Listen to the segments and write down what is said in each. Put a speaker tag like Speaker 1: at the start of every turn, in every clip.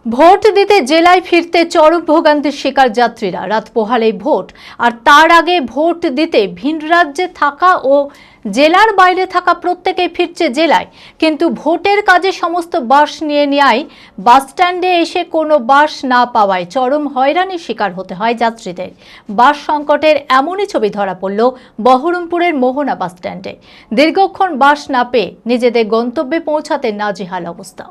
Speaker 1: Vote দিতে জেলায় ফিরতে চরম ভোগান্তির শিকার যাত্রীরা। রাত পোহালেই ভোট, আর তার আগে ভোট দিতে ভিন রাজ্যে থাকা ও জেলার বাইরে থাকা প্রত্যেকেই ফিরছে জেলায়। কিন্তু ভোটের কাজে সমস্ত বাস নিয়ে নেয় বাস স্ট্যান্ডে এসে কোনো বাস না পাওয়ায় চরম হয়রানির শিকার হতে হয় যাত্রীদের। বাস সংকটের এমনই ছবি ধরা পড়ল বহরমপুরের মোহনা বাস স্ট্যান্ডে। দীর্ঘক্ষণ বাস না পেয়ে নিজেদের গন্তব্যে পৌঁছাতে নাজেহাল অবস্থা।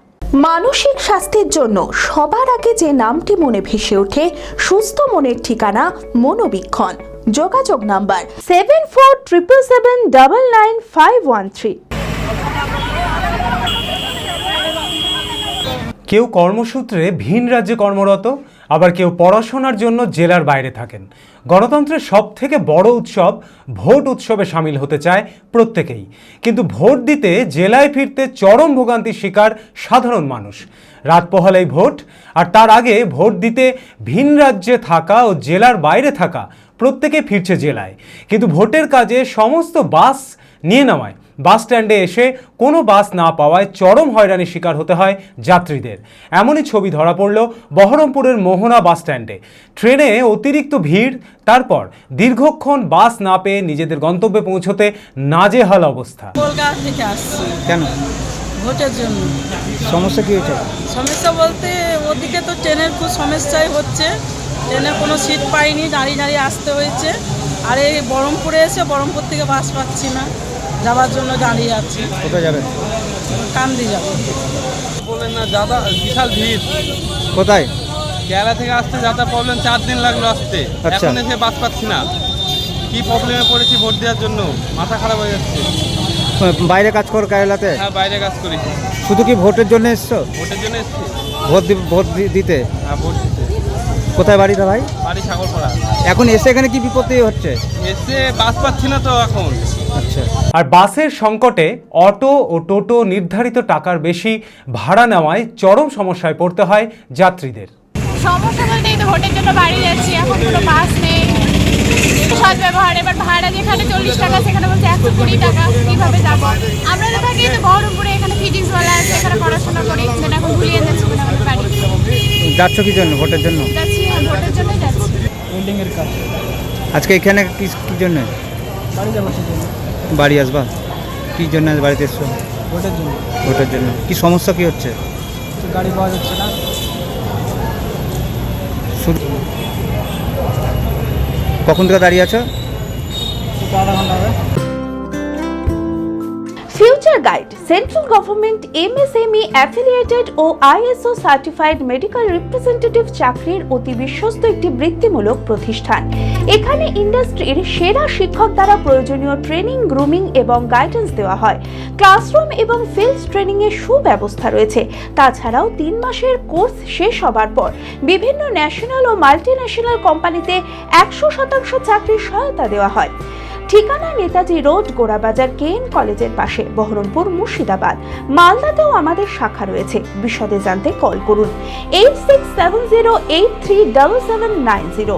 Speaker 2: মানসিক স্বাস্থ্যের জন্য সবার আগে যে নামটি মনে ভেসে ওঠে, সুস্থ মনের ঠিকানা মনোবীক্ষণ। যোগাযোগ নাম্বার 7477799513।
Speaker 3: কেউ কর্মসূত্রে ভিন রাজ্যে কর্মরত, আবার কেউ পড়াশোনার জন্য জেলার বাইরে থাকেন। গণতন্ত্রের সবথেকে বড় উৎসব ভোট উৎসবে সামিল হতে চায় প্রত্যেকেই, কিন্তু ভোট দিতে জেলায় ফিরতে চরম ভোগান্তির শিকার সাধারণ মানুষ। রাত পোহালেই ভোট, আর তার আগে ভোট দিতে ভিন রাজ্যে থাকা ও জেলার বাইরে থাকা প্রত্যেকে ফিরছে জেলায়। কিন্তু ভোটের কাজে সমস্ত বাস নিয়ে নেওয়ায় বাস স্ট্যান্ডে এসে কোনো বাস না পাওয়ায় চরম হয়রানির শিকার হতে হয় যাত্রীদের। এমনই ছবি ধরা পড়ল বহরমপুরের মোহনা বাস স্ট্যান্ডে। ট্রেনে অতিরিক্ত ভিড়, তারপর দীর্ঘক্ষণ বাস না পেয়ে নিজেদের গন্তব্যে পৌঁছতে নাজেহাল অবস্থা।
Speaker 4: কলকাতা থেকে আসছি।
Speaker 5: কেন?
Speaker 4: ভোটের জন্য।
Speaker 5: সমস্যা কি হয়েছে?
Speaker 4: সমস্যা বলতে ওদিকে তো ট্রেনের খুব সমস্যাই হচ্ছে। ট্রেনে কোনো সিট পাইনি, দাঁড়িয়ে দাঁড়িয়ে আসতে হয়েছে। আর এই বহরমপুরে এসে বহরমপুর থেকে বাস পাচ্ছি না, যাওয়ার জন্য দাঁড়িয়ে আছি।
Speaker 5: কোথায় যাবেন?
Speaker 4: কান্দি যাব।
Speaker 6: বলেন না, যাতা বিশাল ভিড়।
Speaker 5: কোথায়?
Speaker 6: কেরালা থেকে আসতে যাতা প্রবলেম, 4 দিন লাগলো আসতে।
Speaker 5: আচ্ছা।
Speaker 6: এখন এসে বাস পাচ্ছি না। কি প্রবলেমে পড়েছি ভোট দেওয়ার জন্য, মাথা খারাপ হয়ে যাচ্ছে।
Speaker 5: বাইরে কাজ করো কেরালাতে?
Speaker 6: হ্যাঁ, বাইরে কাজ করি।
Speaker 5: শুধু কি ভোটের জন্য এসছো?
Speaker 6: ভোটের জন্য এসছি।
Speaker 5: ভোট দিতে?
Speaker 6: হ্যাঁ, ভোট দিতে।
Speaker 5: কোথায় বাড়িটা ভাই?
Speaker 6: বাড়ি সাগরপাড়া।
Speaker 5: এখন এসে এখানে কি বিপত্তি হচ্ছে?
Speaker 6: এসে বাস পাচ্ছি না তো এখন।
Speaker 5: আচ্ছা।
Speaker 3: আর বাসের সংকটে অটো ও টোটো নির্ধারিত টাকার বেশি ভাড়া নেওয়ায় চরম সমস্যায় পড়তে হয় যাত্রীদের।
Speaker 7: সমস্যা বলতে এই তো ভোটের জন্য বাড়ি যাচ্ছি, এখন কোনো বাস নেই, সৎ ব্যবহার। এবার ভাড়া যেখানে 40 টাকা সেখানে বলছে 120 টাকা, কীভাবে যাবো? আমরা তো থাকি তো বহরমপুরে, এখানে ফিজিক্সওয়ালা আছে, এখানে পড়াশোনা করি, সেটা এখন ভুলিয়ে যাচ্ছি আমাদের বাড়ি।
Speaker 5: যাচ্ছ কি জন্য? ভোটের জন্য
Speaker 7: যাচ্ছি, ভোটের জন্যই যাচ্ছি।
Speaker 5: বিল্ডিংয়ের কাজ। আজকে এখানে কি জন্য?
Speaker 8: বাড়ি যাবার জন্য।
Speaker 5: বাড়ি আসবা? কি জন্য বাড়িতে এসছো?
Speaker 8: ভোটের জন্য।
Speaker 5: ভোটের জন্য। কি সমস্যা কি হচ্ছে?
Speaker 8: গাড়ি পাওয়া যাচ্ছে না।
Speaker 5: কখন থেকে দাঁড়িয়ে আছো?
Speaker 8: আধা ঘন্টা হবে।
Speaker 2: Future guide central government MSME affiliated ও ISO সার্টিফাইড মেডিকেল রিপ্রেজেন্টেটিভ চাকরির অতি বিশ্বস্ত একটি বৃত্তিমূলক প্রতিষ্ঠান। এখানে ইন্ডাস্ট্রির সেরা শিক্ষক দ্বারা প্রয়োজনীয় ট্রেনিং, গ্রুমিং এবং গাইডেন্স দেওয়া হয়। ক্লাসরুম এবং ফিল্ড ট্রেনিং এর সুব্যবস্থা রয়েছে। তাছাড়াও 3 মাসের কোর্স শেষ হবার পর বিভিন্ন ন্যাশনাল ও মাল্টিন্যাশনাল কোম্পানিতে 100% চাকরির সহায়তা দেওয়া হয়। ঠিকানা নেতাজি রোড, গোড়াবাজার KN কলেজের পাশে, বহরমপুর, মুর্শিদাবাদ। মালদাতেও আমাদের শাখা রয়েছে। বিশদে জানতে কল করুন 8670837790।